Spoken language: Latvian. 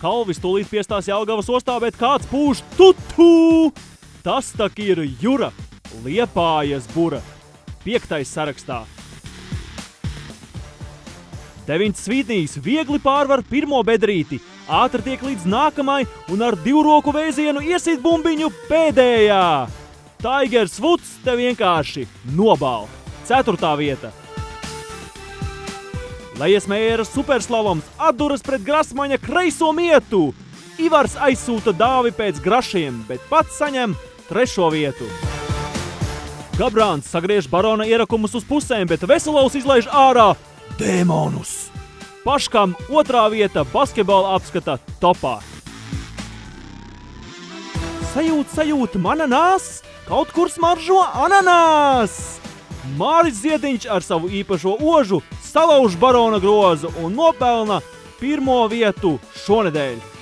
Kalvis tūlīt piestās Jelgavas ostā, bet kāds pūš tutu! Tas tak ir Jura, Liepājas bura, 5. sarakstā. 9 Svītnīs viegli pārvar pirmo bedrīti, ātri tiek līdz nākamai un ar 2 roku vēzienu iesit bumbiņu pēdējā. Tigers Woods te vienkārši nobāl. 4. vieta. Lejas Mēra superslaloms atduras pret Grasmaņa kreiso mietu. Ivars aizsūta dāvi pēc grašiem, bet pats saņem 3. vietu. Gabrāns sagriež Barona ierakumus uz pusēm, bet Veselovs izlaiž ārā dēmonus. Paškam 2. vieta basketbola apskata topā. Sajūt, mananās, kaut kur smaržo ananās. Māris Ziediņš ar savu īpašo ožu salauž Barona grozu un nopelna 1. vietu šonedēļ.